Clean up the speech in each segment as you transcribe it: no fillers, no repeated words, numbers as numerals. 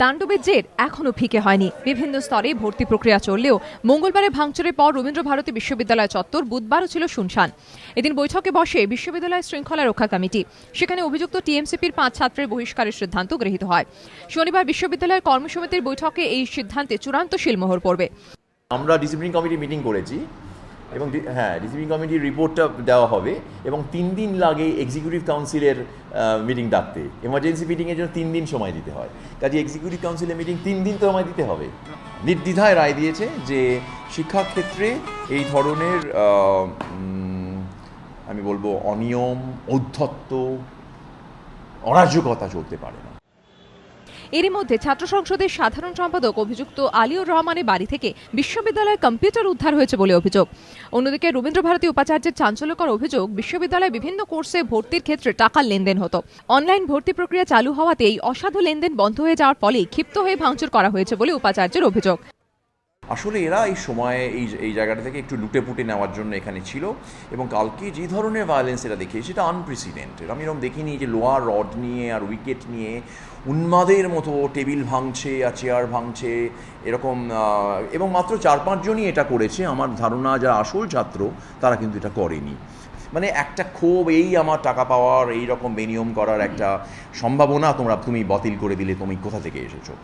তাণ্ডবের জের এখনো ফিকে হয়নি। বিভিন্ন স্তরে ভর্তি প্রক্রিয়া চললেও মঙ্গলবারে ভাঙচুরের পর রবীন্দ্র ভারতী বিশ্ববিদ্যালয় চত্বর বুধবারও ছিল শুনশান। এদিন বৈঠকে বসে বিশ্ববিদ্যালয় শৃঙ্খলা রক্ষা কমিটি। সেখানে অভিযুক্ত টিএমসিপির 5 ছাত্রের বহিষ্কারের সিদ্ধান্ত গৃহীত হয়। শনিবার বিশ্ববিদ্যালয়ের কর্মসমিতির বৈঠকে এই সিদ্ধান্তে চূড়ান্ত সিলমোহর পড়বে। আমরা ডিসিপ্লিন কমিটি মিটিং করেছি এবং ডিসিপ্লিন কমিটির রিপোর্টটা দেওয়া হবে এবং 3 দিন লাগে এক্সিকিউটিভ কাউন্সিলের মিটিং ডাকতে। এমার্জেন্সি মিটিংয়ের জন্য 3 দিন সময় দিতে হয়, কাজে এক্সিকিউটিভ কাউন্সিলের মিটিং 3 দিন তো সময় দিতে হবে। নির্দ্বিধায় রায় দিয়েছে যে শিক্ষাক্ষেত্রে এই ধরনের আমি বলবো অনিয়ম, ঔদ্ধত্য, অরাজকতা চলতে পারে না। এরই মধ্যে ছাত্র সংসদের সাধারণ সম্পাদক অভিযুক্ত আলিউর রহমানের বাড়ি থেকে বিশ্ববিদ্যালয়ের কম্পিউটার উদ্ধার হয়েছে বলে অভিযোগ। অন্যদিকে রবীন্দ্র ভারতী উপাচার্যের চাঞ্চল্যকর অভিযোগ, বিশ্ববিদ্যালয়ে বিভিন্ন কোর্সে ভর্তির ক্ষেত্রে টাকার লেনদেন হতো। অনলাইন ভর্তি প্রক্রিয়া চালু হওয়াতেই অসাধু লেনদেন বন্ধ হয়ে যাওয়ার ফলেই ক্ষিপ্ত হয়ে ভাঙচুর করা হয়েছে বলে উপাচার্যের অভিযোগ। আসলে এরা এই সময়ে এই জায়গাটা থেকে একটু লুটে পুটে নেওয়ার জন্য এখানে ছিল এবং কালকে যে ধরনের ভায়োলেন্স এরা দেখিয়েছে সেটা আনপ্রেসিডেন্টেড। আমি এরকম দেখিনি যে লোহার রড নিয়ে আর উইকেট নিয়ে উন্মাদের মতো টেবিল ভাঙছে আর চেয়ার ভাঙছে এরকম, এবং মাত্র 4-5 জনই এটা করেছে। আমার ধারণা যা আসল ছাত্র তারা কিন্তু এটা করেনি। মানে একটা ক্ষোভ, এই আমার টাকা পাওয়ার এই রকম বেনিয়ম করার একটা সম্ভাবনা তুমি বাতিল করে দিলে, তুমি কোথা থেকে এসেছো।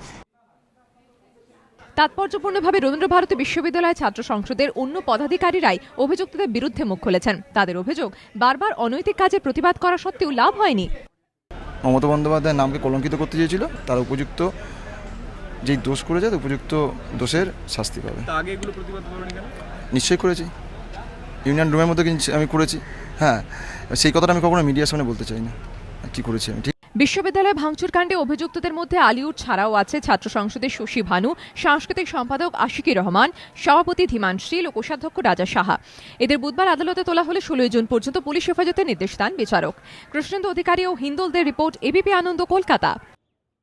তাৎপর্যপূর্ণভাবে রবীন্দ্র ভারতী বিশ্ববিদ্যালয় ছাত্র সংসদের অন্য পদাধিকারীরাই অভিযুক্তদের বিরুদ্ধে মুখ খুলেছেন। তাদের অভিযোগ, বারবার অনৈতিক কাজের প্রতিবাদ করা সত্ত্বেও লাভ হয়নি। মমতা বন্দ্যোপাধ্যায়ের নামকে কলঙ্কিত করতে চেয়েছিল, তার উপযুক্ত যেই দোষ করেছে উপযুক্ত দোষের শাস্তি পাবে। নিশ্চয়ই করেছি, ইউনিয়ন রুমের মধ্যে আমি করেছি। হ্যাঁ, সেই কথাটা আমি কখনো মিডিয়ার সামনে বলতে চাই না কি করেছি আমি। বিশ্ববিদ্যালয় ভাঙচুর কাণ্ডে অভিযুক্তদের মধ্যে আলিউর ছাড়াও আছে ছাত্র সংসদের শশী ভানু, সাংস্কৃতিক সম্পাদক আশিকুর রহমান, সভাপতি ধীমান শীল ও কোষাধ্যক্ষ রাজা সাহা। এদের বুধবার আদালতে তোলা হলে 16 জুন পর্যন্ত পুলিশ হেফাজতে নির্দেশ দেন বিচারক। কৃষ্ণেন্দু অধিকারী ও হিন্দোলদের রিপোর্ট, এবিপি আনন্দ, কলকাতা।